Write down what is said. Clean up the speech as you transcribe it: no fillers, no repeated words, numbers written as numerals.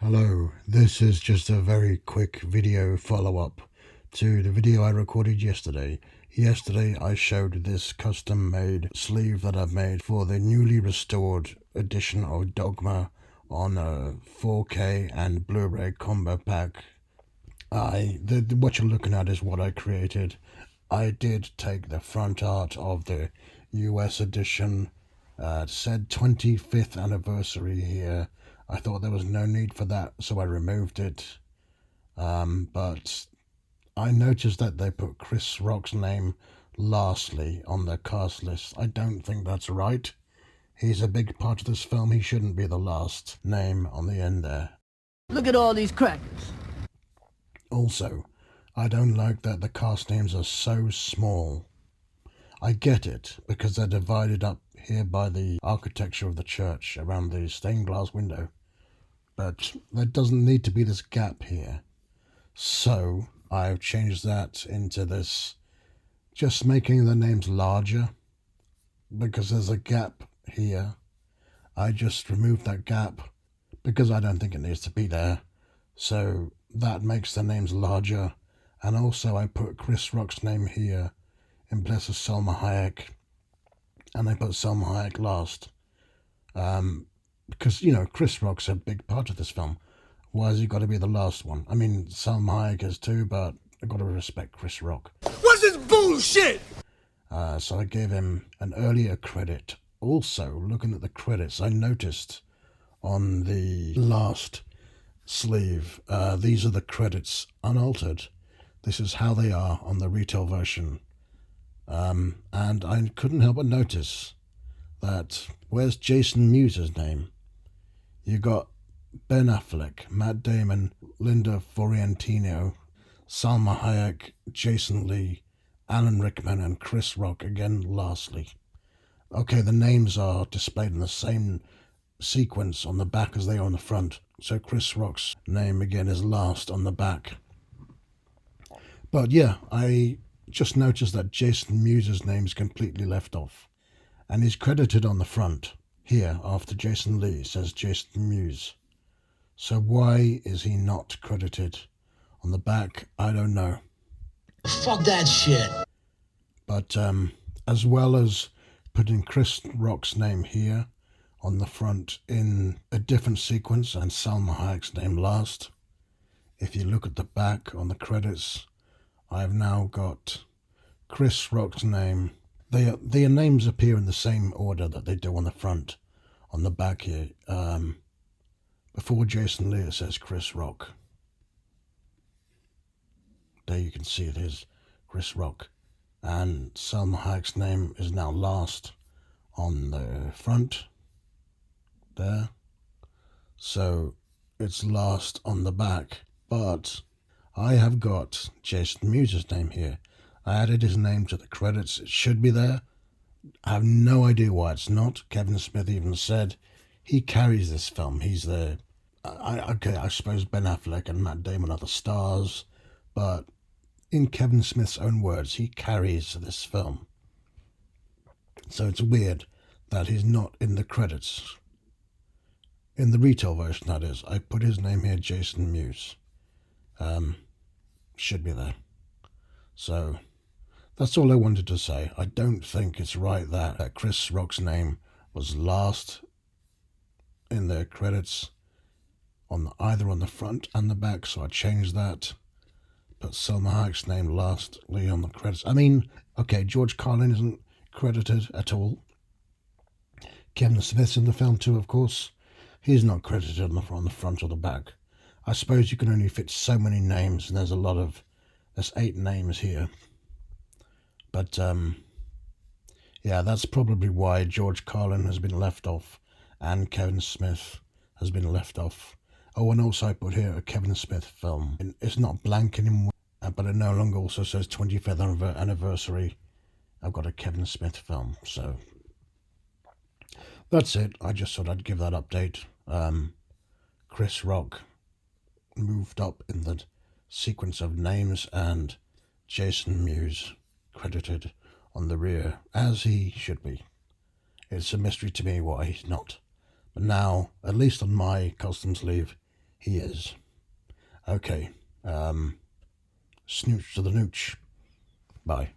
Hello, this is just a very quick video follow-up to the video I recorded yesterday. Yesterday I showed this custom-made sleeve that I've made for the newly restored edition of Dogma on a 4K and Blu-ray combo pack. What you're looking at is what I created. I did take the front art of the US edition. It said 25th anniversary here. I thought there was no need for that, so I removed it. But I noticed that they put Chris Rock's name lastly on their cast list. I don't think that's right. He's a big part of this film. He shouldn't be the last name on the end there. Look at all these crackers. Also, I don't like that the cast names are so small. I get it, because they're divided up here by the architecture of the church around the stained glass window. But there doesn't need to be this gap here. So I've changed that into this, just making the names larger, because there's a gap here. I just removed that gap because I don't think it needs to be there. So that makes the names larger. And also I put Chris Rock's name here in place of Salma Hayek, and I put Salma Hayek last. Because, you know, Chris Rock's a big part of this film. Why has he got to be the last one? I mean, Salma Hayek is too, but I've got to respect Chris Rock. What's this bullshit? So I gave him an earlier credit. Also, looking at the credits, I noticed on the last sleeve, these are the credits unaltered. This is how they are on the retail version. And I couldn't help but notice that, where's Jason Mewes' name? You got Ben Affleck, Matt Damon, Linda Fiorentino, Salma Hayek, Jason Lee, Alan Rickman, and Chris Rock again lastly. Okay, the names are displayed in the same sequence on the back as they are on the front, so Chris Rock's name again is last on the back. But yeah, I just noticed that Jason Mewes' name is completely left off, and he's credited on the front. Here, after Jason Lee, it says Jason Mewes. So why is he not credited on the back? I don't know. Fuck that shit. But as well as putting Chris Rock's name here on the front in a different sequence and Salma Hayek's name last, if you look at the back on the credits, I've now got Chris Rock's name. Their names appear in the same order that they do on the front. On the back here, before Jason Lee, it says Chris Rock. There you can see it is Chris Rock. And Salma Hayek's name is now last on the front. There. So it's last on the back. But I have got Jason Mewes' name here. I added his name to the credits. It should be there. I have no idea why it's not. Kevin Smith even said he carries this film. He's the... I suppose Ben Affleck and Matt Damon are the stars, but in Kevin Smith's own words, he carries this film. So it's weird that he's not in the credits. In the retail version, that is. I put his name here, Jason Mewes. Should be there. So that's all I wanted to say. I don't think it's right that Chris Rock's name was last in the credits, either on the front and the back, so I changed that. Put Salma Hayek's name lastly on the credits. I mean, okay, George Carlin isn't credited at all. Kevin Smith's in the film too, of course. He's not credited on the front or the back. I suppose you can only fit so many names, and there's 8 names here. But, yeah, that's probably why George Carlin has been left off, and Kevin Smith has been left off. Oh, and also I put here a Kevin Smith film. It's not blank anymore, but it no longer also says 25th anniversary. I've got a Kevin Smith film, so that's it. I just thought I'd give that update. Chris Rock moved up in the sequence of names, and Jason Mewes credited on the rear, as he should be. It's a mystery to me why he's not. But now, at least on my custom sleeve, He is. Okay. Snooch to the nooch. Bye.